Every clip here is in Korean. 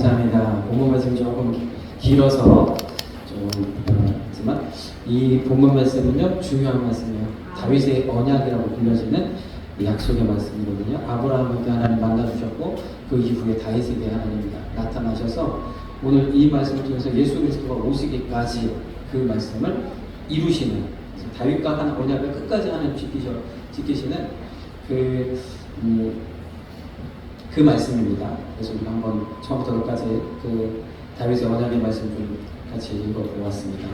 감사합니다. 본문 말씀이 조금 길어서 하지만 이 본문 말씀은요 중요한 말씀이에요. 다윗의 언약이라고 불려지는 약속의 말씀이거든요. 아브라함에게 하나님 만나주셨고 그 이후에 다윗에게 하나님이 나타나셔서 오늘 이 말씀을 통해서 예수 그리스도가 오시기까지 그 말씀을 이루시는, 다윗과 한 언약을 끝까지 하나님 지키시는 그 말씀입니다. 그래서 우리가 한번 처음부터 끝까지 그 다윗의 언약의 말씀 좀 같이 읽어보았습니다.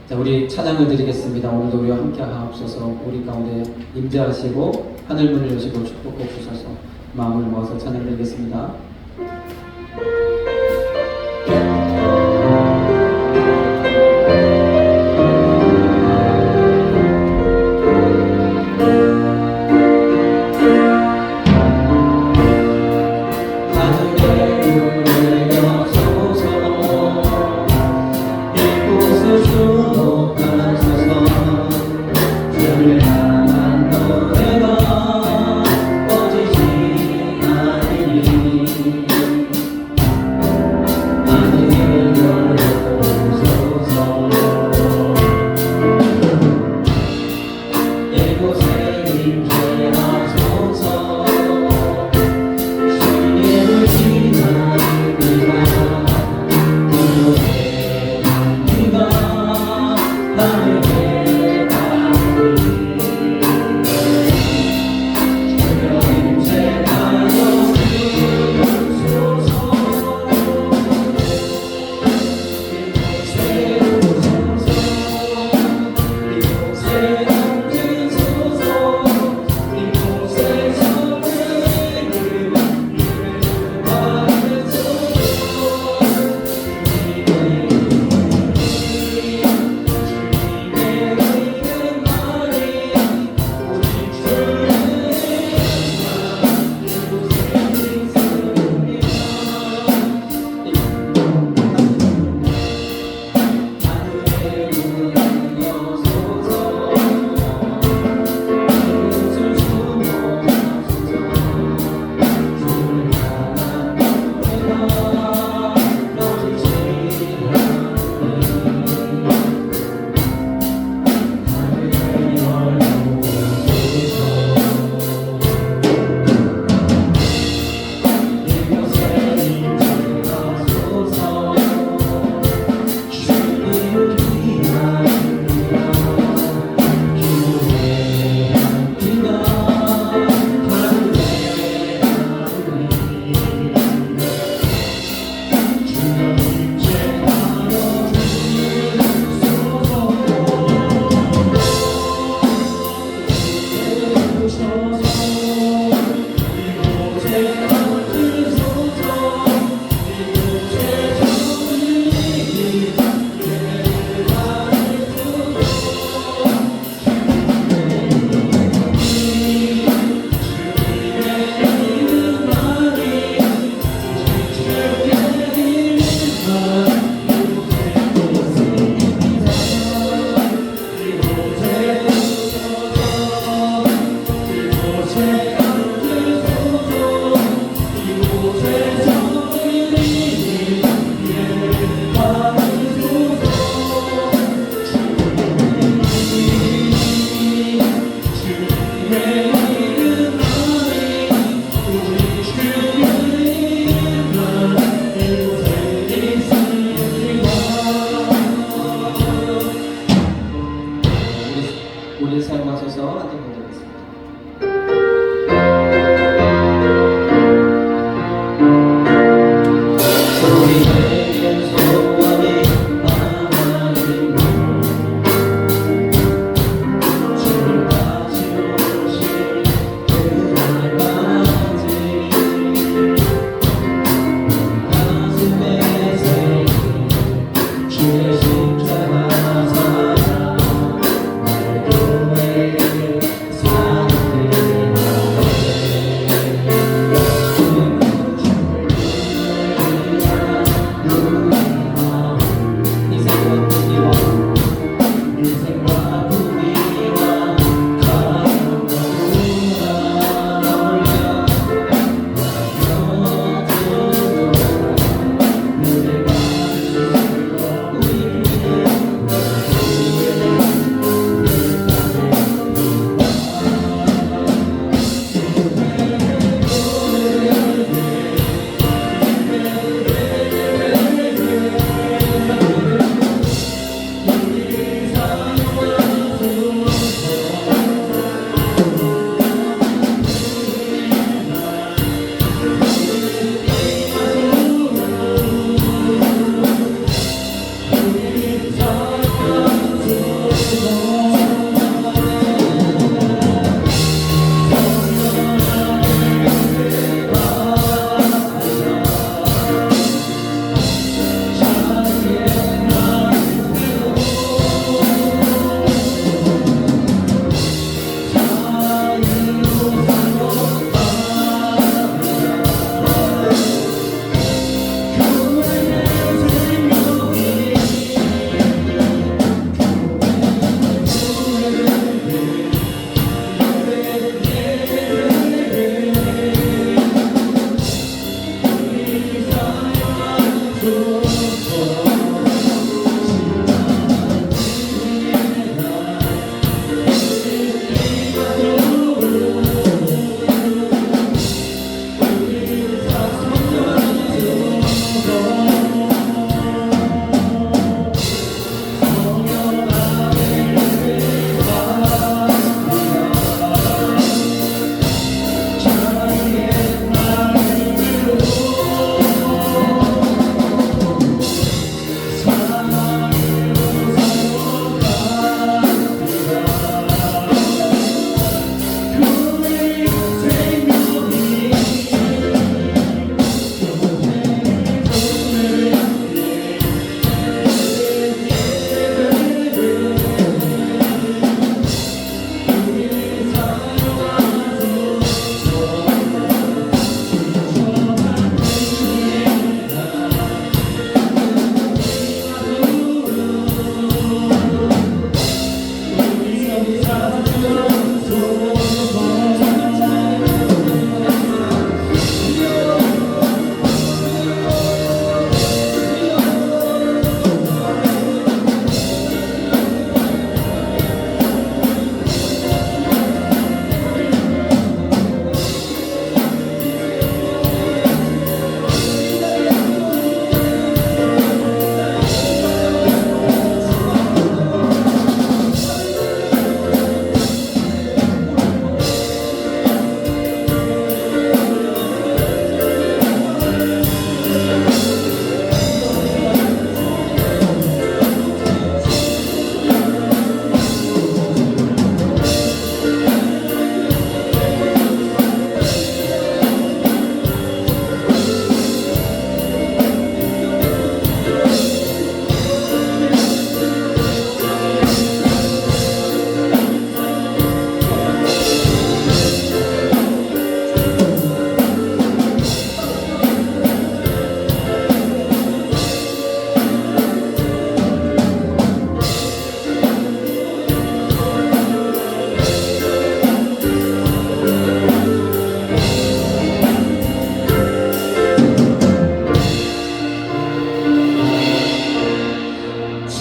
자, 우리 찬양을 드리겠습니다. 오늘도 우리와 함께 하옵소서. 우리 가운데 임재하시고 하늘 문을 여시고 축복해 주셔서 마음을 모아서 찬양 드리겠습니다. 주를 향한 노래가 꺼지지 않으니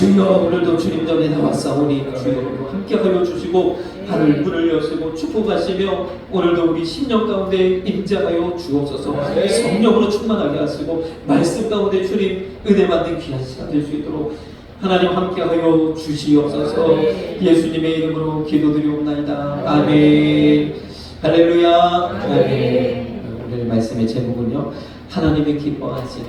주여 오늘도 주님 전에 나왔사오니 주여 함께하여 주시고 하늘 문을 여시고 축복하시며 오늘도 우리 심령 가운데 임재하여 주옵소서. 성령으로 충만하게 하시고 말씀 가운데 주님 은혜 받는 귀한 시간 될 수 있도록 하나님 함께하여 주시옵소서. 예수님의 이름으로 기도드리옵나이다. 아멘. 할렐루야. 아멘. 오늘 말씀의 제목은요, 하나님이 기뻐하시는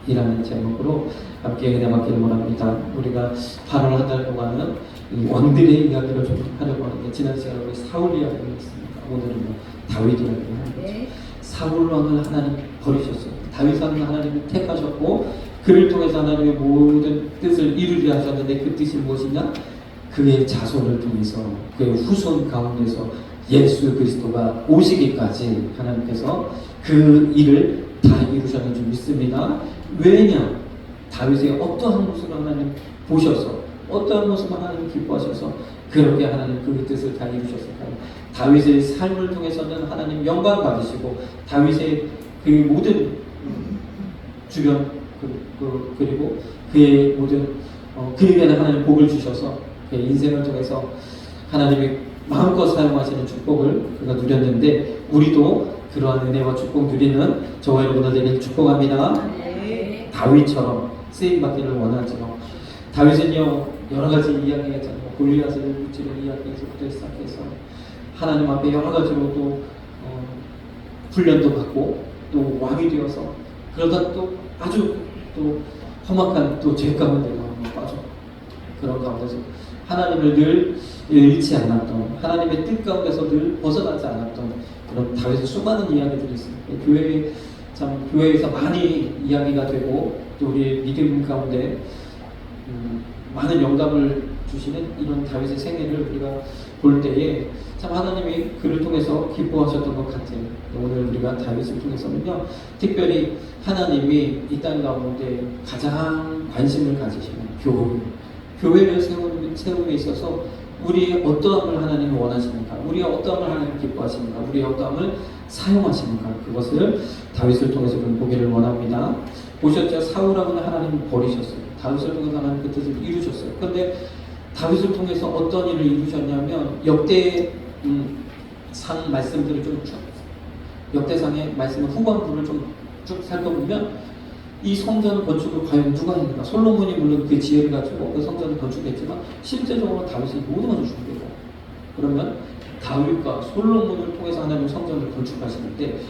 것이라는 제목으로 함께 은혜 받기를 원합니다. 우리가 8월 한 달 동안은 이 왕들의 이야기를 좀 하려고 하는데, 지난 시간에 우리 사울 이야기를 했습니다. 오늘은 다윗 이야기를 하는 거죠. 사울 왕을 하나님 버리셨어요. 다윗 왕을 하나님이 택하셨고 그를 통해서 하나님의 모든 뜻을 이루려 하셨는데, 그 뜻이 무엇이냐? 그의 자손을 통해서, 그의 후손 가운데서 예수 그리스도가 오시기까지 하나님께서 그 일을 다 이루셨는 줄 믿습니다. 왜냐? 다윗의 어떠한 모습을 하나님 보셔서, 어떠한 모습을 하나님 기뻐하셔서 그렇게 하나님 그 뜻을 다 이루셨을까요? 다윗의 삶을 통해서는 하나님 영광 받으시고, 다윗의 그 모든 주변 그리고 그의 모든 그에게는 하나님 복을 주셔서 그의 인생을 통해서 하나님이 마음껏 사용하시는 축복을 그가 누렸는데, 우리도 그러한 은혜와 축복 누리는 저와 여러분들에게 축복합니다. 네. 다윗처럼 쓰임받기를 원하죠. 다윗은요, 여러 가지 이야기가 있잖아요. 골리앗을 무찌르는 이야기에서부터 시작해서 하나님 앞에 여러 가지로 또 훈련도 받고 또 왕이 되어서, 그러다 또 아주 또 험악한 또 죄 가운데가 빠져, 그런 가운데서 하나님을 늘 잃지 않았던, 하나님의 뜻 가운데서 늘 벗어나지 않았던 그런 다윗의 수많은 이야기들이 있습니다. 교회에서 많이 이야기가 되고 또 우리 믿음 가운데 많은 영감을 주시는 이런 다윗의 생애를 우리가 볼 때에 참 하나님이 그를 통해서 기뻐하셨던 것 같아요. 오늘 우리가 다윗을 통해서는요, 특별히 하나님이 이 땅 가운데 가장 관심을 가지시는 교회를 세움에 있어서 우리의 어떠함을 하나님이 원하시는가, 우리의 어떠함을 하나님이 기뻐하시는가, 우리의 어떠함을 사용하시는가, 그것을 다윗을 통해서 보기를 원합니다. 보셨죠? 사울왕은 하나님이 버리셨어요. 다윗을 통해서 하나님 그 뜻을 이루셨어요. 그런데 다윗을 통해서 어떤 일을 이루셨냐면, 역대상 말씀들을 좀 역대상의 말씀의 후반부를 좀 쭉 살펴보면 이 성전 건축을 과연 누가 했는가? 솔로몬이 물론 그 지혜를 가지고 그 성전을 건축했지만 실제적으로 다윗이 모든 것을 준비해요. 그러면 다윗과 솔로몬을 통해서 하나님 성전을 건축하시는데,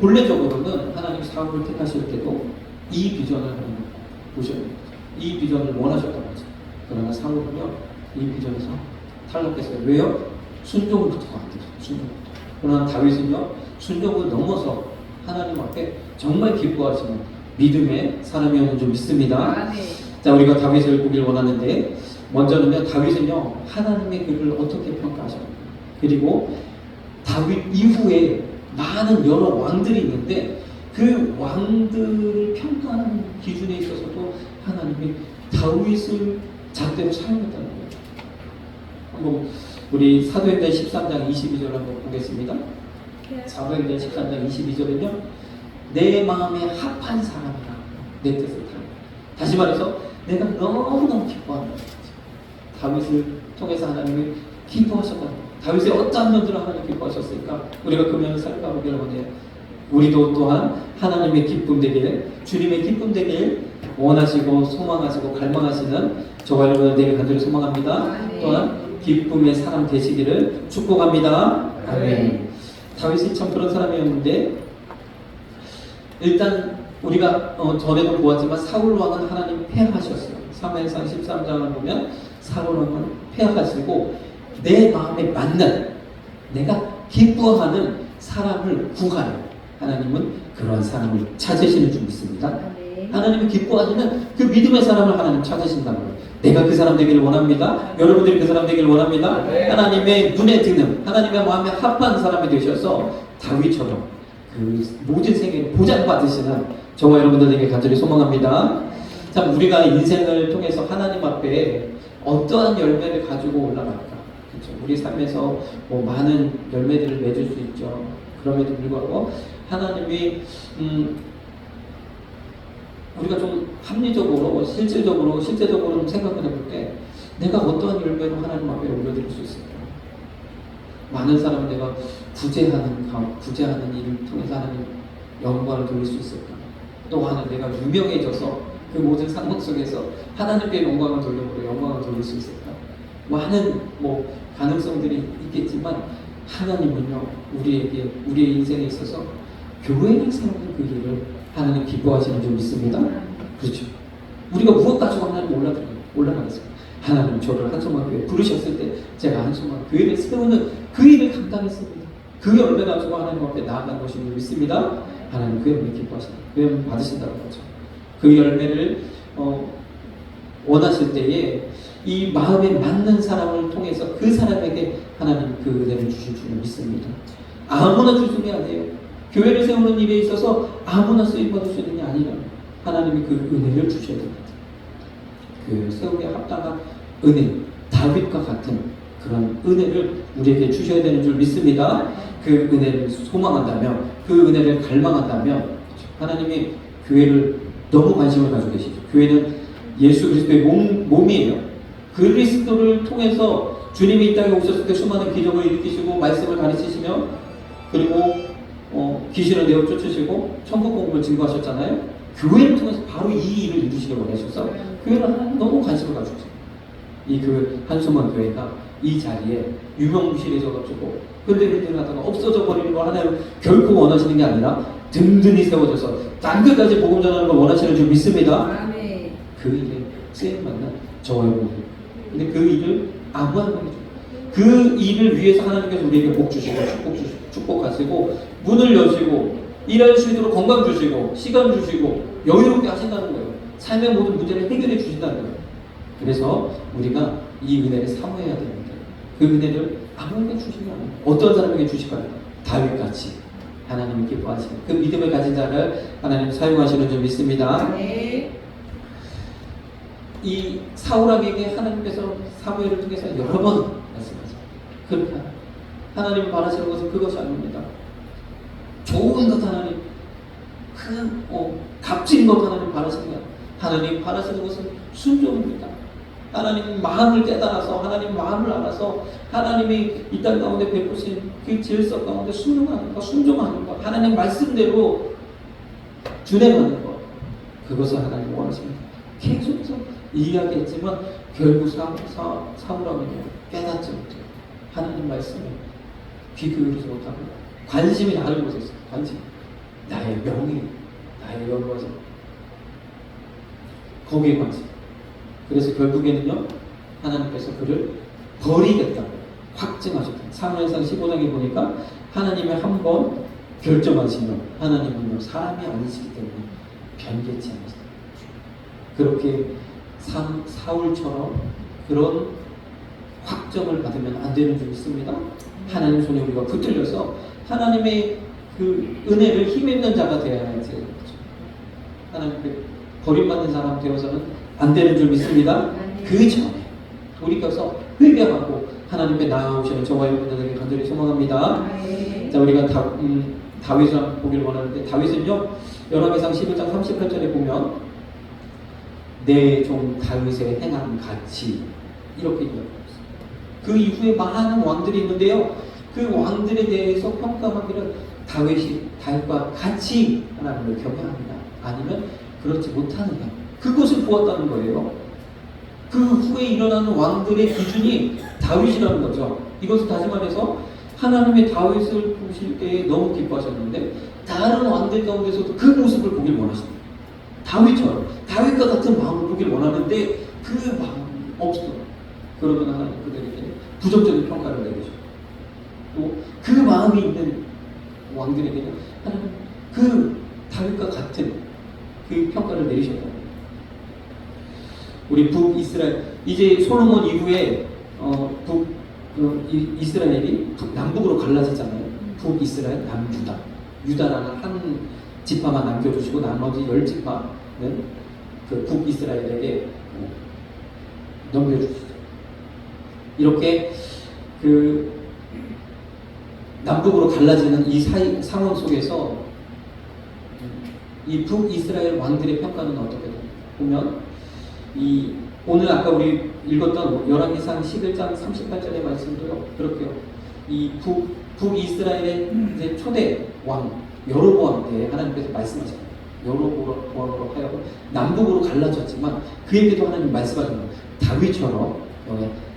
본래적으로는 하나님 사울을 택하실 때도 이 비전을 하나님 보셔야 됩니다. 이 비전을 원하셨던 거죠. 그러나 사울은요, 이 비전에서 탈락했어요. 왜요? 순종부터가 안 돼요. 순종부터. 그러나 다윗은요, 순종을 넘어서 하나님 앞에 정말 기뻐하시는 믿음의 사람이었는 줄 믿습니다. 자, 우리가 다윗을 보길 원하는데, 먼저는요, 다윗은요, 하나님의 그를 어떻게 평가하셨는가, 그리고 다윗 이후에 많은 여러 왕들이 있는데 그 왕들을 평가하는 기준에 있어서도 하나님이 다윗을 잣대로 사용했다는 거예요. 한번 우리 사도행전 13장 22절 한번 보겠습니다. 사도행전 13장 22절은요, 내 마음에 합한 사람이라 내 뜻을 따라. 다시 말해서 내가 너무너무 기뻐한다. 다윗을 통해서 하나님이 기뻐하셨다. 다윗의 어떠한 면들을 하나님 기뻐하셨을까? 우리가 그 면을 살펴보기를 원해요. 우리도 또한 하나님의 기쁨 되길, 주님의 기쁨 되길 원하시고 소망하시고 갈망하시는 저와 여러분들에게 간절히 소망합니다. 아멘. 또한 기쁨의 사람 되시기를 축복합니다. 아멘. 다윗이 참 그런 사람이었는데, 일단 우리가 전에도 보았지만 사울 왕은 하나님 폐하셨어요. 사무엘상 13장을 보면 사울 왕은 폐하시고 내 마음에 맞는, 내가 기뻐하는 사람을 구하여 하나님은 그러한 사람을 찾으시는 줄 믿습니다. 하나님이 기뻐하시는 그 믿음의 사람을 하나님 찾으신다는 거예요. 내가 그 사람 되기를 원합니다. 여러분들이 그 사람 되기를 원합니다. 하나님의 눈에 드는, 하나님의 마음에 합한 사람이 되셔서 다윗처럼 그 모든 세계를 보장받으시는 저와 여러분들에게 간절히 소망합니다. 참, 우리가 인생을 통해서 하나님 앞에 어떠한 열매를 가지고 올라갈까? 그렇죠? 우리 삶에서 뭐 많은 열매들을 맺을 수 있죠. 그럼에도 불구하고 하나님이 우리가 좀 합리적으로 실질적으로 실제적으로 생각을 해볼 때 내가 어떠한 열매로 하나님 앞에 올려드릴 수 있을까? 많은 사람은 내가 구제하는 일을 통해서 하나님 영광을 돌릴 수 있을까? 또 하나 내가 유명해져서 그 모든 상황 속에서 하나님께 영광을 돌려보고 영광을 돌릴 수 있을까? 많은 가능성들이 있겠지만 하나님은요 우리의 인생에 있어서 교회를 세우는 그 일을 하나님 기뻐하시는 줄 믿습니다. 그렇죠? 우리가 무엇 가지고 하나님 올라가겠습니까? 하나님 저를 한송만교회 부르셨을 때 제가 한송만교회를 세우는 그 일을 감당했습니다. 그 열매 가지고 하나님 앞에 나아간 것인 줄 믿습니다. 하나님 그 열매 기뻐하신다. 그 열매 받으신다는 거죠. 그 열매를 원하실 때에 이 마음에 맞는 사람을 통해서 그 사람에게 하나님 그 은혜를 주실 줄 믿습니다. 아무나 주시는 게 아니에요. 교회를 세우는 일에 있어서 아무나 쓰임받을 수 있는 게 아니라 하나님이 그 은혜를 주셔야 됩니다. 교회를 세우기에 합당한 은혜, 다윗과 같은 그런 은혜를 우리에게 주셔야 되는 줄 믿습니다. 그 은혜를 소망한다면, 그 은혜를 갈망한다면 하나님이 교회를 너무 관심을 가지고 계시죠. 교회는 예수 그리스도의 몸이에요. 그리스도를 통해서 주님이 이 땅에 오셨을 때 수많은 기적을 일으키시고 말씀을 가르치시며 그리고 귀신을 내어 쫓으시고 천국 복음을 증거하셨잖아요. 교회를 통해서 바로 이 일을 이루시려고 하셔서 교회를 하나님 너무 관심을 가지고 있어요. 이 한수만 교회가 이 자리에 유명무실해져가지고 흔들흔들하다가 없어져 버리는 걸 하나님 결코 원하시는 게 아니라 든든히 세워져서 딴 끝까지 복음 전하는 걸 원하시는 줄 믿습니다. 그 일에 쓰임받는 저와 여러분. 근데 그 일을 아무나 하는 거죠. 그 일을 위해서 하나님께서 우리에게 복 주시고 축복하시고 문을 여시고 일할 수 있도록 건강 주시고 시간 주시고 여유롭게 하신다는 거예요. 삶의 모든 문제를 해결해 주신다는 거예요. 그래서 우리가 이 은혜를 사모해야 됩니다. 그 은혜를 아무에게 주시면 안 돼요. 어떤 사람에게 주실까요? 다윗같이 하나님이 기뻐하시는 그 믿음을 가진 자를 하나님 사용하시는 줄 믿습니다. 네. 이 사울에게 하나님께서 사무엘을 통해서 여러 번 말씀하죠. 그렇게 하나님이 바라시는 것은 그것이 아닙니다. 좋은 것 하나님, 값진 것 하나님 바라시는 거야. 하나님 바라시는 것은 순종입니다. 하나님 마음을 깨달아서 하나님 마음을 알아서 하나님이 이 땅 가운데 베푸신 그 질서 가운데 순종하는 것, 하나님 말씀대로 준행하는 것, 그것을 하나님 원하십니다. 계속해서 이야기했지만 결국 사울하면요 깨닫지 못해요. 하나님 말씀에 귀 기울이지 못하고 관심이 다른 곳에 있어요. 관심, 나의 명예, 나의 영광, 거기에 관심. 그래서 결국에는요 하나님께서 그를 버리겠다고 확증하셨다. 사무엘상 15장에 보니까 하나님이 한 번 결정하시면 하나님은요 사람이 아니시기 때문에 변개치 않으시다. 그렇게 사울처럼 그런 확정을 받으면 안 되는 줄 믿습니다. 하나님 손에 우리가 붙들려서 하나님의 그 은혜를 힘입는 자가 되어야지. 하나님께 버림받는 사람 되어서는 안 되는 줄 믿습니다. 그 전에 우리께서 회개하고 하나님께 나아오시는 저와 여러분들에게 간절히 소망합니다. 자, 우리가 다윗을 보기를 원하는데 다윗은요 열왕기상 11장 38절에 보면 내 종 다윗의 행함 같이 이렇게 이야기합니다. 그 이후에 많은 왕들이 있는데요. 그 왕들에 대해서 평가하기를 다윗과 같이 하나님을 경외합니다. 아니면 그렇지 못하느냐. 그것을 보았다는 거예요. 그 후에 일어나는 왕들의 기준이 다윗이라는 거죠. 이것을 다시 말해서 하나님의 다윗을 보실 때에 너무 기뻐하셨는데 다른 왕들 가운데서도 그 모습을 보길 원하십니다. 다윗처럼 다윗과 같은 마음을 보길 원하는데 그 마음이 없어요. 그러면 하나님 그들에게 부정적인 평가를 내리죠. 또 그 마음이 있는 왕들에게는 하나님 그 다윗과 같은 그 평가를 내리셨다. 우리 북이스라엘 이제 솔로몬 이후에 이스라엘이 남북으로 갈라지잖아요. 북이스라엘, 남유다. 유다라는 한 지파만 남겨주시고 나머지 10지파는 그 북이스라엘에게 넘겨주시죠. 이렇게 그 남북으로 갈라지는 이 상황 속에서 이 북이스라엘 왕들의 평가는 어떻게 됩니까? 보면 이 오늘 아까 우리 읽었던 열왕기상 11장 38절의 말씀도 그렇게요. 이 북이스라엘의 이제 초대 왕 여로보암 때 하나님께서 말씀하셨어요. 여로보암으로 하여금 남북으로 갈라졌지만 그에게도 하나님 말씀하셨어요. 다윗처럼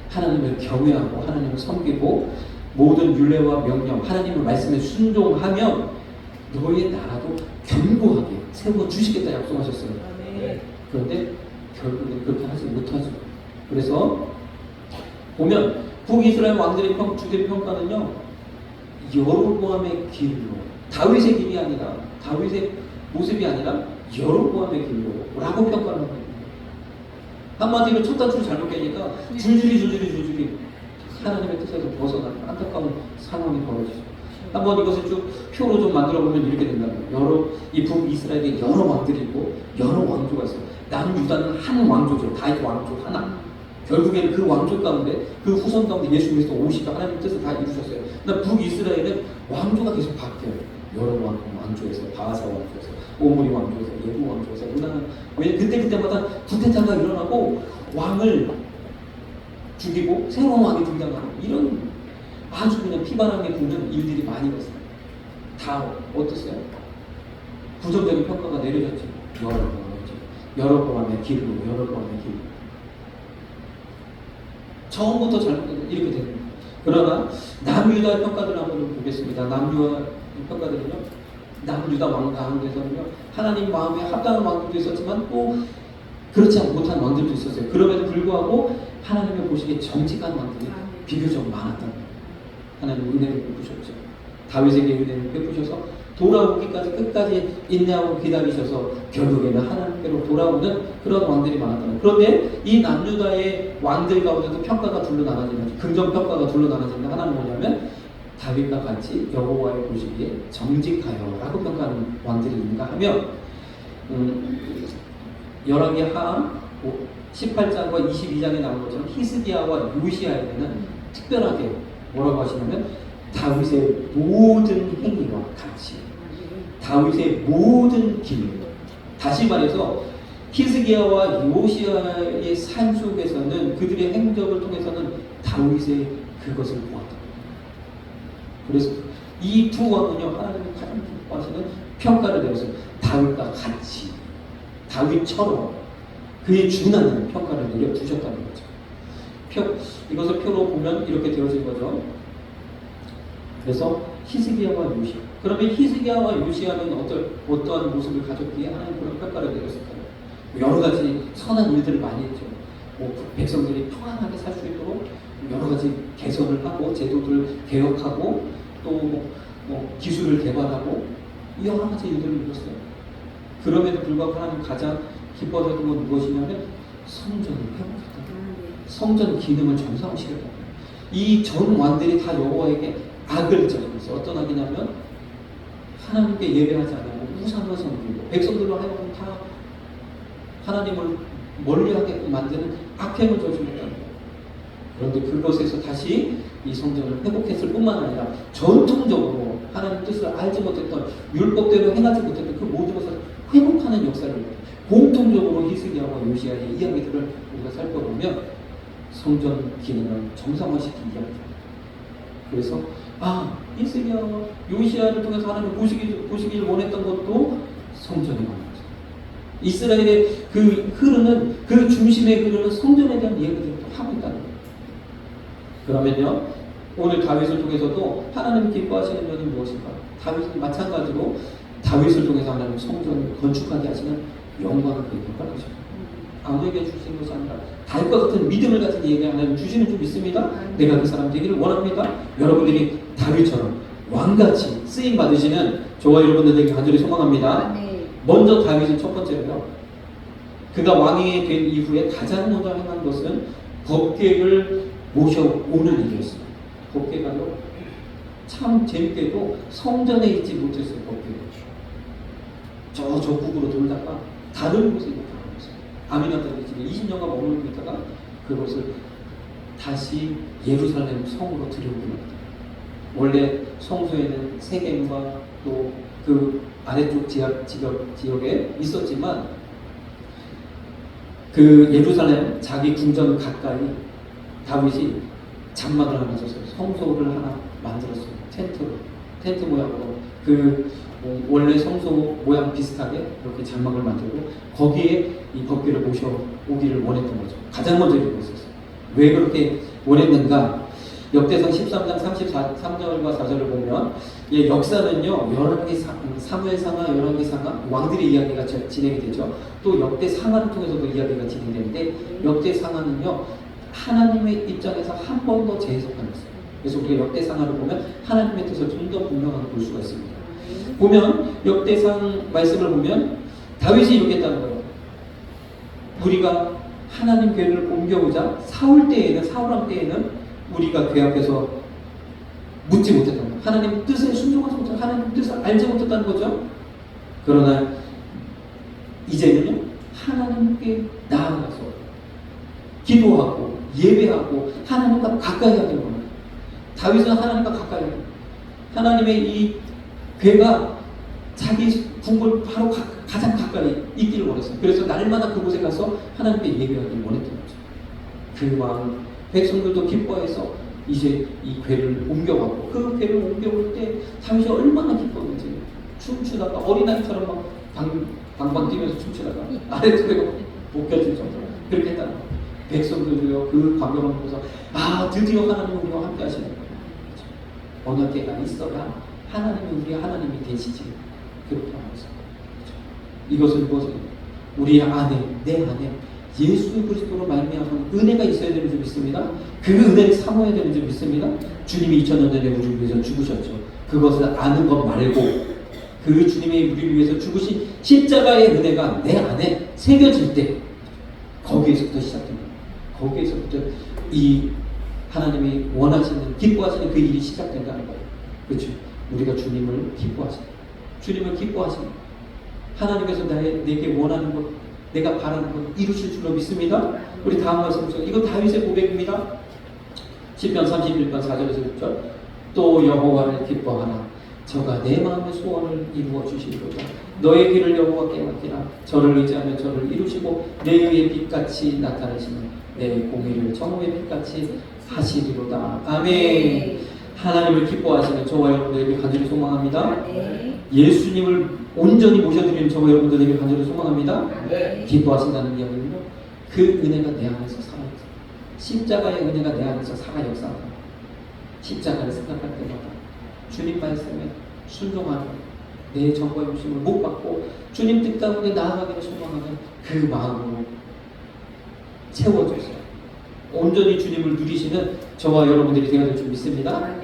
하나님을 경외하고 하나님을 섬기고 모든 율례와 명령 하나님의 말씀에 순종하면 너의 나라도 견고하게 세워 주시겠다 약속하셨어요. 그런데 결국은 그렇게 하지 못하죠. 그래서 보면 북이스라엘 왕들의 주된 평가는요, 여로보암의 길로, 다윗의 길이 아니라, 다윗의 모습이 아니라 여로보암의 길로라고 평가를 합니다. 한마디로 첫 단추를 잘못 깨니까 줄줄이 하나님의 뜻에서 벗어나는 안타까운 상황이 벌어지죠. 한번 이것을 쭉 표로 좀 만들어 보면 이렇게 된다고요. 이 북이스라엘에 여러 왕들이 있고 여러 왕조가 있어요. 남유다는 한 왕조죠. 다윗 왕조 하나. 결국에는 그 왕조 가운데 그 후손 가운데 예수 그리스도 오시고 하나님의 뜻을 다 이루셨어요. 그러나 북이스라엘은 왕조가 계속 바뀌어요. 여러 왕조에서 바하사 왕조에서 오므리 왕조에서 예후 왕조에서 왜냐면 그때마다 쿠데타가 일어나고 왕을 죽이고 새로운 왕이 등장하는 이런 아주 그냥 피바람에 부는 일들이 많이 있었어요. 다 어땠어요? 부정적인 평가가 내려졌죠. 여러보암의 길로 처음부터 잘못된 이렇게 됩니다. 그러나 남유다의 평가들을 한번 보겠습니다. 남유다의 평가들은요, 남유다 왕 가운데서는요, 하나님 마음에 합당한 왕들도 있었지만 또 그렇지 못한 왕들도 있었어요. 그럼에도 불구하고 하나님의 보시기에 정직한 왕들이 비교적 많았던 거예요. 하나님 은혜를 베푸셨죠. 다윗에게 은혜를 베푸셔서 돌아오기까지 끝까지 인내하고 기다리셔서 결국에는 하나님께로 돌아오는 그런 왕들이 많았던 거예요. 그런데 이 남유다의 왕들 가운데도 평가가 둘로 나눠지는, 긍정 평가가 둘로 나눠지는 하나는 뭐냐면 다윗과 같이 여호와의 보시기에 정직하여라고 평가하는 왕들이 있는가 하면 열왕기하 18장과 22장에 나온 것처럼 히스기야와 요시야에게는 특별하게 뭐라고 하시냐면 다윗의 모든 행위와 같이 다윗의 모든 길, 다시 말해서 히스기야와 요시야의 삶 속에서는 그들의 행적을 통해서는 다윗의 그것을 보았다. 그래서 이 두 왕은요, 하나님이 가장 기뻐하시는 평가를 내렸어요. 다윗과 같이, 다윗처럼 그에 준하는 평가를 내려주셨다는 거죠. 이것을 표로 보면 이렇게 되어진 거죠. 그래서 히스기야와 요시야. 그러면 히스기야와 요시야는 어떠한 모습을 가졌기에 하나님 그런 평가를 내렸을까요? 여러 가지 선한 일들을 많이 했죠. 백성들이 평안하게 살 수 있도록 여러 가지 개선을 하고 제도들 개혁하고 또 기술을 개발하고 여러 가지 일들을 이뤘어요. 그럼에도 불구하고 하나님 가장 기뻐하셨던 건 무엇이냐면 성전을 회복했다. 성전 기능을 정상화시켰다. 이 전 왕들이 다 여호와에게 악을 저질렀어요. 어떤 악이냐면 하나님께 예배하지 않고 우상을 섬기고 백성들로 하여금 다 하나님을 멀리하게 만드는 악행을 저질렀다는 거예요. 그런데 그것에서 다시 이 성전을 회복했을 뿐만 아니라 전통적으로 하나님 뜻을 알지 못했던 율법대로 행하지 못했던 그 모든 것을 회복하는 역사를 공통적으로 히스기야와 요시야의 이야기들을 우리가 살펴보면 성전 기능을 정상화시킨 이야기입니다. 그래서 히스기야와 요시야를 통해서 하나님 보시기를 원했던 것도 성전에 관한 거죠. 이스라엘의 그 중심에 흐르는 성전에 대한 이야기들을 하고 있다는 거예요. 그러면요, 오늘 다윗을 통해서도 하나님 기뻐하시는 면이 무엇인가? 다윗은 마찬가지로 다윗을 통해서 하나님 성전을 건축하게 하시는 영광을 그에게 할 것입니다. 아무에게 주시는 것이 아니라 다윗과 같은 믿음을 가진 이에게 하나님 주시는 줄 믿습니다. 내가 그 사람 되기를 원합니다. 여러분들이 다윗처럼 왕같이 쓰임 받으시는 저와 여러분들에게 간절히 소망합니다. 먼저 다윗은 첫 번째로요, 그가 왕이 된 이후에 가장 먼저 행한 것은 법궤를 모셔오는 일이었습니다. 법궤가요, 참 재밌게도 성전에 있지 못했어요. 법궤가 저 북으로 돌다가 다른 곳에 있었어요. 아미나답이 집에 20년간 머물고 있다가 그것을 다시 예루살렘 성으로 들여오게 됩니다. 원래 성소에는 세겜과 또 그 아래쪽 지역에 있었지만 그 예루살렘 자기 궁전 가까이 다윗이 장막을 하나 줬어요. 성소를 하나 만들었어요. 텐트 모양으로 그 원래 성소 모양 비슷하게 이렇게 장막을 만들고 거기에 이 법궤를 모셔오기를 원했던 거죠. 가장 먼저 이루고 있었어요. 왜 그렇게 원했는가? 역대상 13장 33절과 4절을 보면 역사는요, 사무엘상하, 열왕기상하 왕들의 이야기가 진행이 되죠. 또 역대상하를 통해서도 이야기가 진행되는데 역대상하는요 하나님의 입장에서 한 번 더 재해석하는 거예요. 그래서 우리가 역대상하를 보면 하나님의 뜻을 좀 더 분명하게 볼 수가 있습니다. 보면 역대상 말씀을 보면 다윗이 이렇게 했다는 거예요. 우리가 하나님 궤를 옮겨오자 사울왕 때에는 우리가 궤 앞에서 묻지 못했던 거예요. 하나님 뜻에 순종하지 못했던, 하나님 뜻을 알지 못했다는 거죠. 그러나 이제는요 하나님께 나아가서 기도하고 예배하고 하나님과 가까이 하는 겁니다. 다윗은 하나님과 가까이 해요. 하나님의 이 궤가 자기 궁궐 바로 가장 가까이 있기를 원했어요. 그래서 날마다 그곳에 가서 하나님께 예배하기를 원했던 거죠. 그 마음 백성들도 기뻐해서 이제 이 궤를 옮겨가고 그 궤를 옮겨올 때 다윗이 얼마나 기뻤는지 춤추다가 어린아이처럼 막 방방 뛰면서 춤추다가 아래쪽에 벗겨질 정도로 그렇게 했다는 거예요. 백성들도요 그 광경을 보면서 드디어 하나님이 우리와 함께 하시는 거예요. 언약궤가 있어야 하나님이 우리의 하나님이 되시지. 그렇게 하면서 이것은 무엇이에요? 우리 안에 내 안에 예수 그리스도로 말미암은 은혜가 있어야 되는 줄 믿습니다. 그 은혜를 사모해야 되는 줄 믿습니다. 주님이 2000년 전에 우리를 위해서 죽으셨죠. 그것을 아는 것 말고 그 주님이 우리를 위해서 죽으신 십자가의 은혜가 내 안에 새겨질 때 거기에서부터 시작됩니다. 거기에서부터 이 하나님이 원하시는 기뻐하시는 그 일이 시작된다는 거예요. 그렇죠? 우리가 주님을 기뻐하시는 주님을 기뻐하시는 하나님께서 내게 원하는 것 내가 바라는 것 이루실 줄로 믿습니다. 우리 다음 말씀 보세요. 이거 다윗의 고백입니다. 시편 31편 4절에서 6절 또 여호와를 기뻐하라 저가 내 마음의 소원을 이루어 주시리로다. 너의 길을 여호와께 맡기라. 저를 의지하면 저를 이루시고 내 위에 빛같이 나타내시는 내 공의를 정오의 빛같이 하시리로다. 아멘. 하나님을 기뻐하시는 저와 여러분들에게 간절히 소망합니다. 예수님을 온전히 모셔드리는 저와 여러분들에게 간절히 소망합니다. 기뻐하신다는 이야기는요. 그 은혜가 내 안에서 살아있어요. 십자가의 은혜가 내 안에서 살아 역사하고 십자가를 생각할 때마다 주님 말씀에 순종하는 내 정과 욕심을 못 받고 주님 뜻 가운데 나아가기를 소망하는 그 마음으로 채워주세요. 온전히 주님을 누리시는 저와 여러분들이 되어야 될 줄 믿습니다.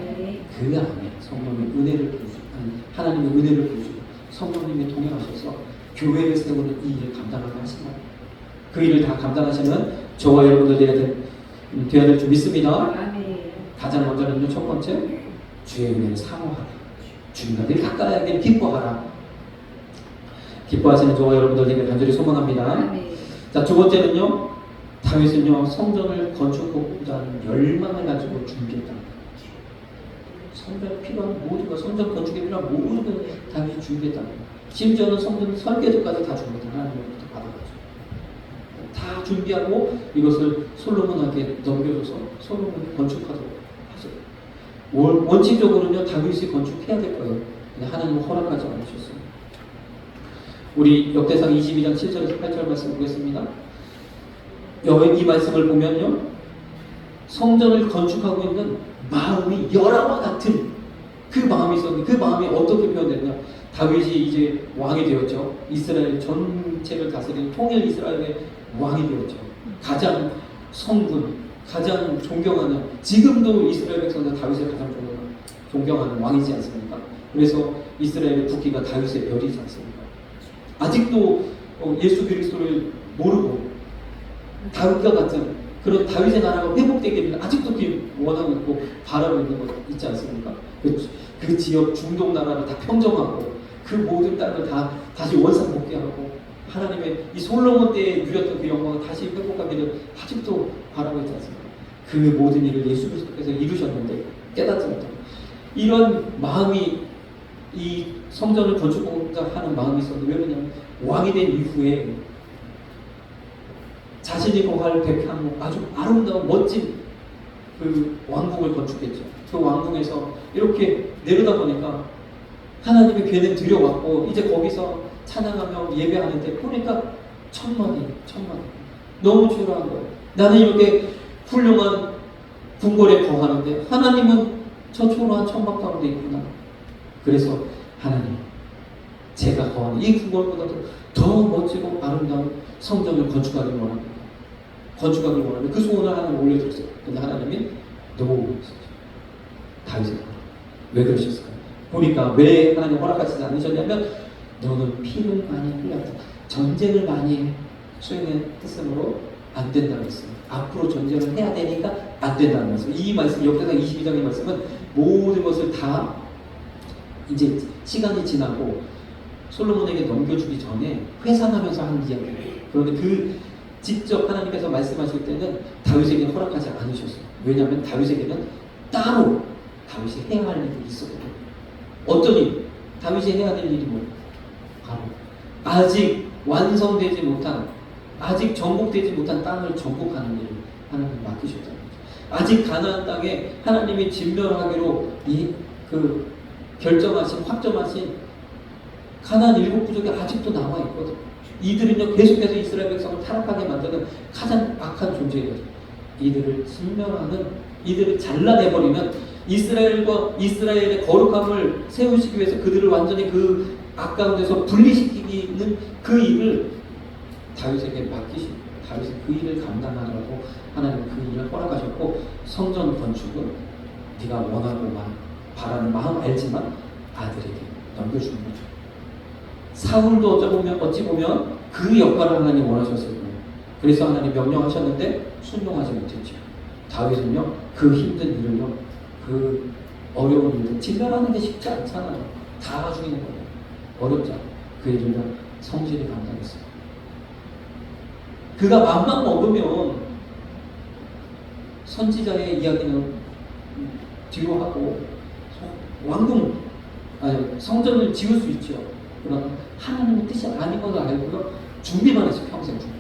그 안에 성령의 은혜를 부으시고 하나님의 은혜를 부으시고 성령님이 동행하셔서 교회를 세우는 이 일을 감당하게 하신다. 그 일을 다 감당하시는 저와 여러분들 되어야 될 줄 믿습니다. 가장 먼저는요, 첫 번째 주의 은혜를 사모하라. 주님과 늘 가까이 하길 기뻐하라. 기뻐하시는 저와 여러분들 되길 간절히 소망합니다. 자, 두 번째는요, 다윗은요 성전을 건축하고자 하는 열망을 가지고 준비했다. 성전에 필요한 모든 것, 성전 건축에 필요한 모든 걸 다윗이 준비했다. 심지어는 성전 설계도까지 다 준비했다. 하나님으로부터 받아가지고 다 준비하고 이것을 솔로몬에게 넘겨줘서 솔로몬이 건축하도록 하셨어요. 원칙적으로는요 다윗이 건축해야 될 거예요. 근데 하나님은 허락하지 않으셨어요. 우리 역대상 22장 7절에서 8절 말씀 보겠습니다. 이 말씀을 보면요 성전을 건축하고 있는 마음이 열화와 같은 그 마음이 있었는데 그 마음이 어떻게 표현됐냐. 다윗이 이제 왕이 되었죠. 이스라엘 전체를 다스리는 통일 이스라엘의 왕이 되었죠. 가장 성군, 가장 존경하는, 지금도 이스라엘 백성들 다윗을 가장 존경하는 왕이지 않습니까? 그래서 이스라엘의 국기가 다윗의 별이지 않습니까? 아직도 예수 그리스도를 모르고 다윗과 같은 그런 다윗의 나라가 회복되기를 아직도 원하고 있고 바라고 있는 것 있지 않습니까? 그 지역 중동 나라를 다 평정하고 그 모든 땅을 다 다시 원상복귀하고 하나님의 이 솔로몬 때에 누렸던 그 영광을 다시 회복하기를 아직도 바라고 있지 않습니까? 그 모든 일을 예수 그리스도께서 이루셨는데 깨닫지 못하고 이런 마음이 이 성전을 건축하고 하고자 하는 마음이 있었는데, 왜 그러냐면 왕이 된 이후에 자신이 거할 백향 아주 아름다운 멋진 그 왕궁을 건축했죠. 그 왕궁에서 이렇게 내려다 보니까 하나님의 괴는 들여왔고, 이제 거기서 찬양하며 예배하는데 보니까 천만이 너무 초라한 거예요. 나는 이렇게 훌륭한 궁궐에 거하는데 하나님은 저 초라한 천막 가운데 있구나. 그래서 하나님, 제가 거하는 이 궁궐보다도 더 멋지고 아름다운 성전을 건축하기를 원합니다. 그 소원을 하나님 올려줬어요. 근데 하나님이 너무 다윗을 왜 그러셨을까요? 보니까 왜 하나님 허락하시지 않으셨냐면, 너는 피를 많이 흘렸다. 전쟁을 많이 수행했으므로 안 된다고 했어요. 앞으로 전쟁을 해야 되니까 안 된다는 말씀. 이 말씀, 역대상 22장의 말씀은 모든 것을 다 이제 시간이 지나고 솔로몬에게 넘겨주기 전에 회상하면서 하는 이야기예요. 그런데 그 직접 하나님께서 말씀하실 때는 다윗에게 허락하지 않으셨어요. 왜냐하면 다윗에게는 따로 다윗이 해야 할 일이 있었거든요. 어떤 일? 다윗이 해야 될 일이 뭐예요? 바로 아직 완성되지 못한, 아직 정복되지 못한 땅을 정복하는 일을 하나님 맡기셨다는 거죠. 아직 가나안 땅에 하나님이 진멸하기로 결정하신, 확정하신 가나안 7부족이 아직도 남아 있거든. 이들은요, 계속해서 이스라엘 백성을 타락하게 만드는 가장 악한 존재거든. 이들을 진멸하는, 이들을 잘라내버리는, 이스라엘의 거룩함을 세우시기 위해서 그들을 완전히 그 악 가운데서 분리시키는 그 일을 다윗에게 맡기시고, 다윗은 그 일을 감당하라고 하나님은 그 일을 허락하셨고, 성전 건축은 네가 원하고 바라는 마음 알지만 아들에게 넘겨주는 거죠. 사울도 어찌 보면 그 역할을 하나님 원하셨을 거예요. 그래서 하나님 명령하셨는데 순종하지 못했죠. 다윗은요, 그 힘든 일을요, 그 어려운 일을 진멸하는 게 쉽지 않잖아요. 다 죽이는 거예요. 어렵잖아. 그 일을 성실히 감당했어요. 그가 맘만 먹으면 선지자의 이야기는 뒤로 하고 성전을 지을 수 있죠. 그러나 하나님의 뜻이 아닌 것을 알고요, 준비만 했어요. 평생 준비.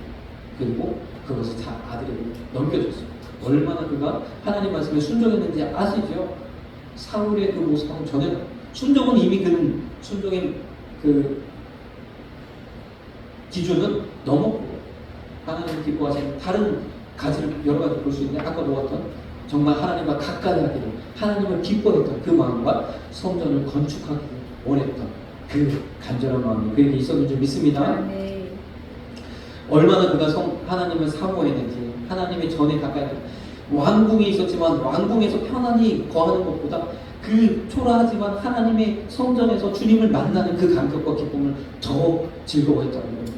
그리고 그것을 다 아들에게 넘겨줬어요. 얼마나 그가 하나님 말씀에 순종했는지 아시죠? 사울의 그 모습하고 전혀, 순종은 이미 순종의 그 기준은 넘었고, 하나님 기뻐하시는 다른 가지를 여러 가지 볼 수 있는데, 아까 보았던 정말 하나님과 가까이 하기를, 하나님을 기뻐했던 그 마음과 성전을 건축하기 원했던 그 간절한 마음이 그에게 있었는 줄 믿습니다. 네. 얼마나 그가 하나님을 사모했는지, 하나님의 전에 가까이, 왕궁이 있었지만 왕궁에서 편안히 거하는 것보다 그 초라하지만 하나님의 성전에서 주님을 만나는 그 감격과 기쁨을 더 즐거워했다는 겁니다.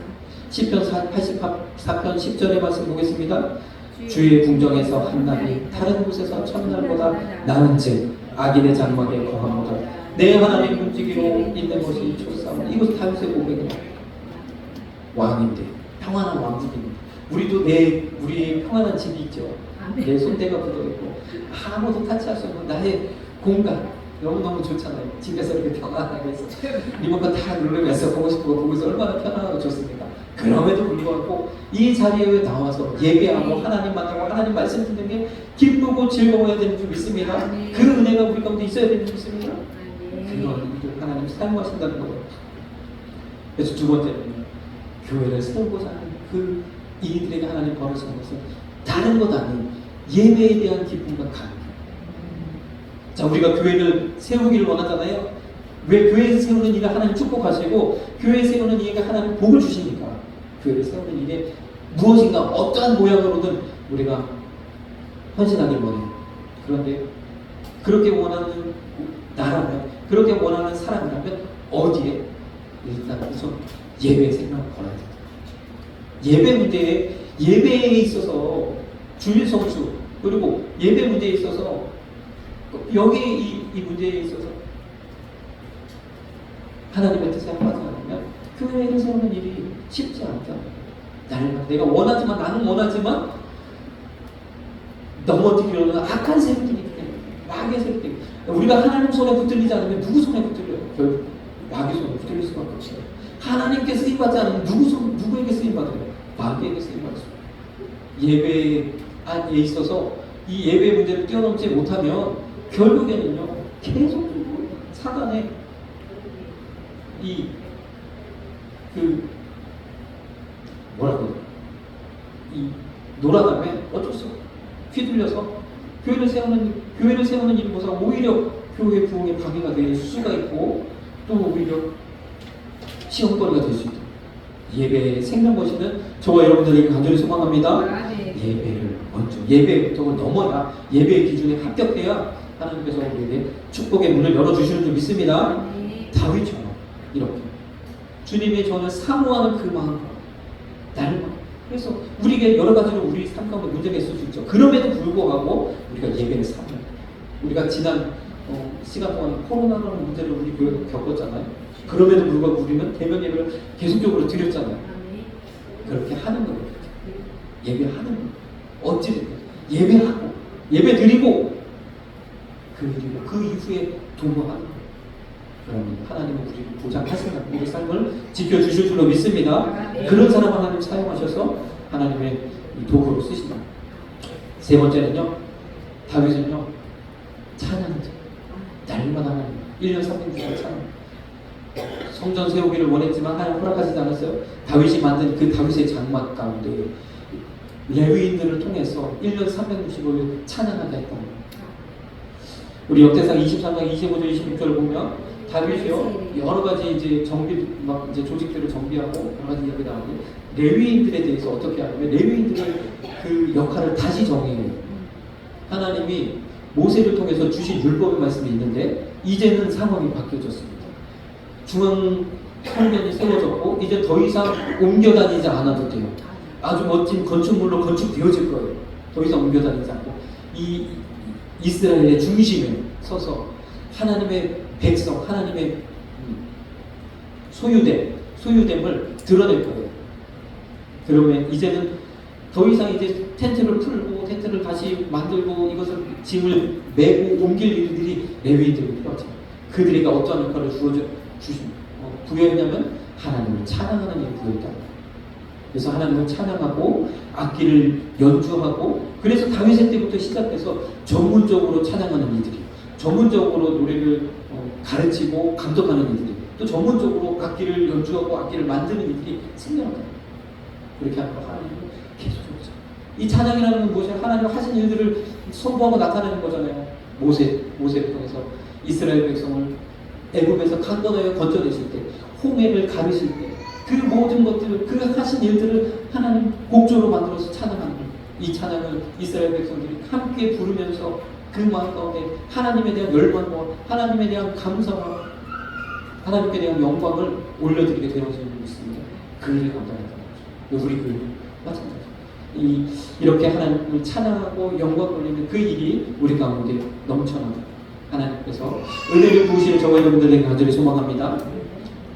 시편 84편 10절의 말씀 보겠습니다. 주의 궁정에서 한날이 다른 곳에서 천날보다 나은즉 악인의 장막에 거하노라. 내 하나님 움직이로 있는 것이 좋사오니. 이것은 다윗의 고백입니다. 왕인데 평안한 왕국입니다. 우리도 우리의 평안한 집이 있죠. 내 손대가 묻어있고 아무도 타치할 수 없는 나의 공간, 너무너무 좋잖아요. 집에서 이렇게 평안하게 해서 리모컨 다 누르면서 보고 싶은 거 보면서 얼마나 편안하고 좋습니까? 그럼에도 불구하고 이 자리에 나와서 예배하고 하나님 만나고 하나님 말씀 듣는 게 기쁘고 즐거워야 되는 줄 믿습니다. 그 은혜가 우리 가운데 있어야 되는 줄 믿습니다. 그런 일을 하나님 사용하신다는 거예요. 그래서 두 번째는 교회를 세우고자 하는 그 이들에게 하나님 벌어지는 것은 다른 것 아닌 예배에 대한 기쁨과 감격. 자, 우리가 교회를 세우기를 원하잖아요. 왜 교회에서 세우는 일을 하나님 축복하시고 교회 세우는 일에 하나님 복을 주시니까 교회를 세우는 일에 무엇인가 어떠한 모양으로든 우리가 헌신하길 원해요. 그런데 그렇게 원하는 나라면, 그렇게 원하는 사람이라면 어디에? 일단 우선 예배 생각을 걸어야 돼요. 예배에 있어서 주일 성수, 그리고 예배 문제에 있어서 여기 이 문제에 있어서 하나님의 뜻에 합하지 않으면 교회를 세우는 일이 쉽지 않다. 내가 원하지만, 나는 원하지만 넘어뜨리려는 악한 세력들이 있기 때문에, 마귀의 세력들이, 우리가 하나님 손에 붙들리지 않으면 누구 손에 붙들려요? 결국 마귀 손에 붙을 수밖에 없어요. 하나님께 쓰임받지 않으면 누구에게 쓰임받아요? 마귀에게 쓰임받습니다. 예배에 있어서 이 예배 문제를 뛰어넘지 못하면 결국에는요 계속적으로 사단의 이 놀아남에 어쩔 수 없어 휘둘려서 교회를 세우는 일보다 오히려 교회 부흥에 방해가 될 수가 있고 또 오히려 시험거리가 될 수 있다. 예배의 생명 것이는 저와 여러분들에게 간절히 소망합니다. 예배를 먼저 예배부터 넘어야 예배의 기준에 합격해야 하나님께서 우리에게 축복의 문을 열어주시는 줄 믿습니다. 다윗처럼 이렇게 주님의 저는 사모하는 그 마음과 나를 그래서 우리에게 여러 가지로 우리 삶 가운데 문제가 있을 수 있죠. 그럼에도 불구하고 우리가 예배를 사모해요. 우리가 지난 시간 동안 코로나라는 문제를 우리 교회가 겪었잖아요. 그럼에도 불구하고 우리는 대면 예배를 계속적으로 드렸잖아요. 그렇게 하는 거예요. 예배하는 거예요. 어찌됐든 예배하고 예배 드리고 그 이후에 도모하는 거예요. 그러면 하나님은 우리를 보장하시는 우리 삶을 지켜주실 줄로 믿습니다. 그런 사람을 하나님 사용하셔서 하나님의 도구로 쓰신다. 세 번째는요, 다윗은요 찬양하죠. 날마다 하나님 1년 360일 찬양. 성전 세우기를 원했지만 하나님 허락하시지 않았어요. 다윗이 만든 그 다윗의 장막 가운데 레위인들을 통해서 1년 365일 찬양하게 했다. 우리 역대상 23장 25절 26절을 보면 다윗이요 여러 가지 이제 조직들을 정비하고 여러 가지 이야기 나오는데 레위인들에 대해서 어떻게 하냐면 레위인들의 그 역할을 다시 정해요. 하나님이 모세를 통해서 주신 율법의 말씀이 있는데 이제는 상황이 바뀌어졌습니다. 중앙 성전이 세워졌고 이제 더 이상 옮겨 다니지 않아도 돼요. 아주 멋진 건축물로 건축되어질 거예요. 더 이상 옮겨 다니지 않고 이 이스라엘의 중심에 서서 하나님의 백성, 하나님의 소유됨을 드러낼 거예요. 그러면 이제는 더 이상 이제 텐트를 풀고 텐트를 다시 만들고 이것을 짐을 메고 옮길 일들이 레위인들이 필요하죠. 그들에게 어떠한 역할을 부여했냐면 하나님을 찬양하는 일을 부여했다. 그래서 하나님을 찬양하고 악기를 연주하고 그래서 다윗의 때부터 시작해서 전문적으로 찬양하는 이들이 전문적으로 노래를 가르치고 감독하는 이들이 또 전문적으로 악기를 연주하고 악기를 만드는 이들이 생겨났다. 그렇게 하면 하나님은 계속 오죠. 이 찬양이라는 건 무엇이냐? 하나님 하신 일들을 선포하고 나타내는 거잖아요. 모세를 통해서 이스라엘 백성을 애굽에서 강건하여 건져내실 때, 홍해를 가르실 때, 그 모든 것들을 그 하신 일들을 하나님 곡조로 만들어서 찬양하는 거예요. 이 찬양을 이스라엘 백성들이 함께 부르면서 그 마음 가운데 하나님에 대한 열망과 하나님에 대한 감사와 하나님께 대한 영광을 올려드리게 되어서 있습니다. 그 일을 감당했던 거죠. 우리 그 일은 마찬가지죠. 이렇게 하나님을 찬양하고 영광 올리는 그 일이 우리 가운데 넘쳐납니다. 하나님께서 은혜를 부으시는 저와 여러분들에게 간절히 소망합니다.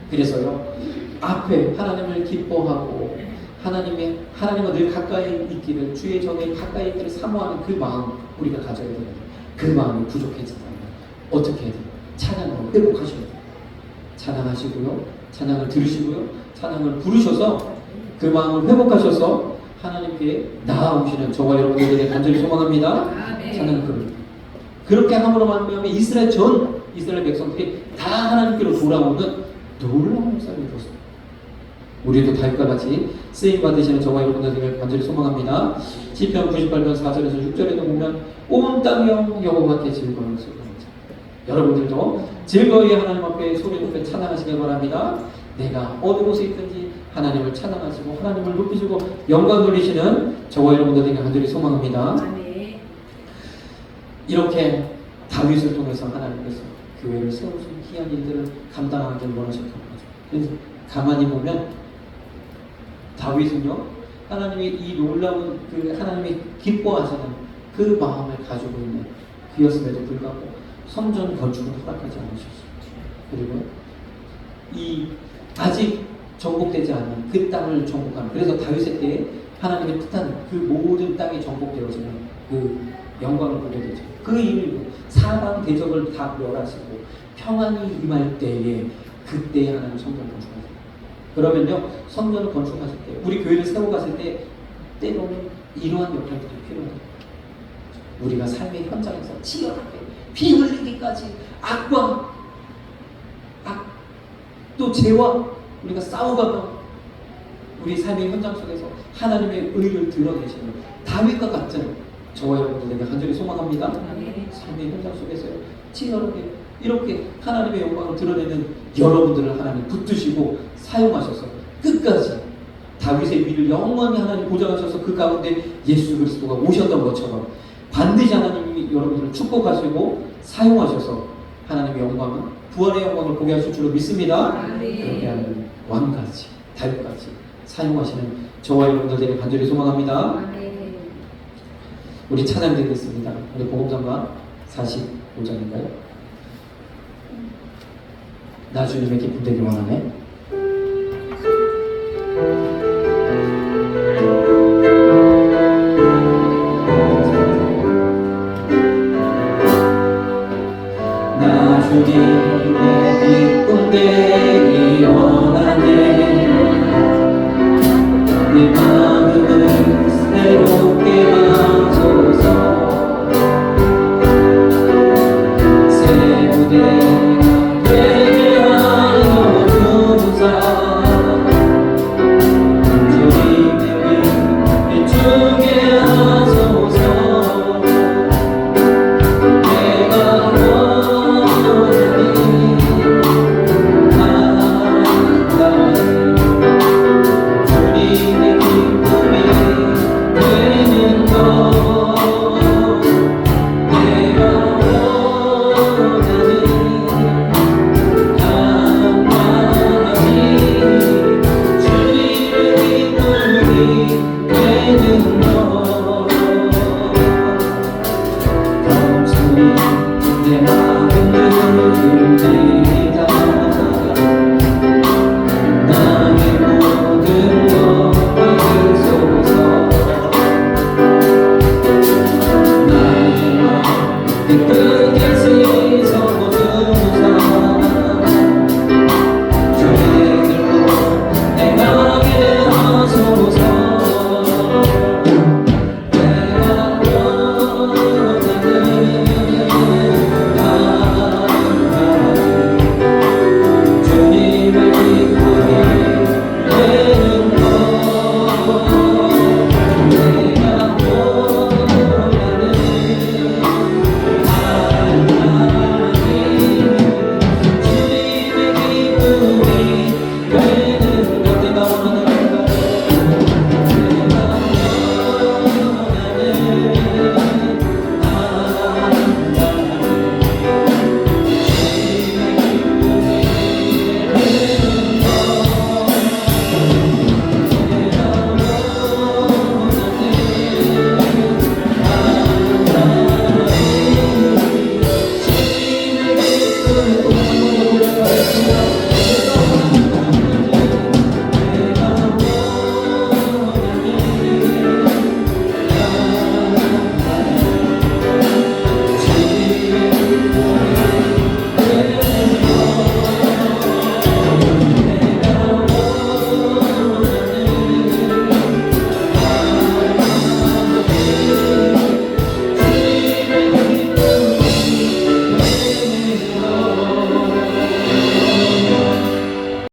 그래서요 앞에 하나님을 기뻐하고 하나님과 늘 가까이 있기를 주의 전에 가까이 있기를 사모하는 그 마음 우리가 가져야 됩니다. 그 마음이 부족해진다면 어떻게 해야 돼요? 찬양으로 회복하셔야 돼요. 찬양하시고요, 찬양을 들으시고요, 찬양을 부르셔서 그 마음을 회복하셔서 하나님께 나아오시는 저와 여러분들에게 간절히 소망합니다. 찬양을 부릅니다. 그렇게 함으로 말미암아 이스라엘 백성들이 다 하나님께로 돌아오는 놀라운 역사를 이뤘습니다. 우리도 다윗과 같이 쓰임 받으시는 저와 여러분들에게 간절히 소망합니다. 시편 98편 4절에서 6절에도 보면 온 땅이여 여호와께 즐거운 소리합니다. 여러분들도 즐거이 하나님 앞에 소리 높여 찬양하시길 바랍니다. 내가 어느 곳에 있든지 하나님을 찬양하시고 하나님을 높이시고 영광 돌리시는 저와 여러분들에게 간절히 소망합니다. 이렇게 다윗을 통해서 하나님께서 교회를 세우신 귀한 일들을 감당하기를 원하셨던 거죠. 그래서 가만히 보면 다윗은요 하나님이 이 놀라운 그 하나님이 기뻐하시는 그 마음을 가지고 있는 그였음에도 불구하고 성전 건축을 허락하지 않으셨어요. 그리고 이 아직 정복되지 않은 그 땅을 정복하는, 그래서 다윗의 때에 하나님의 뜻한 그 모든 땅이 정복되어지는 그 영광을 보게 되죠. 그 이유로 사방 대적을 다 멸하시고 평안이 임할 때에 그때 하나님 성전을 건축하세요. 그러면요, 성전을 건축하실 때, 우리 교회를 세워가실 때 때로는 이러한 역할들이 필요해요. 우리가 삶의 현장에서 치열하게 피 흘리기까지 악과 또 죄와 우리가 싸워가며 우리 삶의 현장 속에서 하나님의 의를 드러내시는 다윗과 같은 저와 여러분들에게 간절히 소망합니다. 삶의 현장 속에서 치열하게 이렇게 하나님의 영광을 드러내는 여러분들을 하나님 붙드시고 사용하셔서 끝까지 다윗의 위를 영원히 하나님 보장하셔서 그 가운데 예수 그리스도가 오셨던 것처럼 반드시 하나님이 여러분들을 축복하시고 사용하셔서 하나님의 영광은 부활의 영광을 보게 하실 줄로 믿습니다. 그렇게 하는 왕같이 다윗같이 사용하시는 저와 여러분들에게 간절히 소망합니다. 우리 찬양 드리겠습니다. 우리 복음성가 45장인가요? 나 주님의 기쁨 되기 원하네. 나 주님의 기쁨 되기 원하네. 내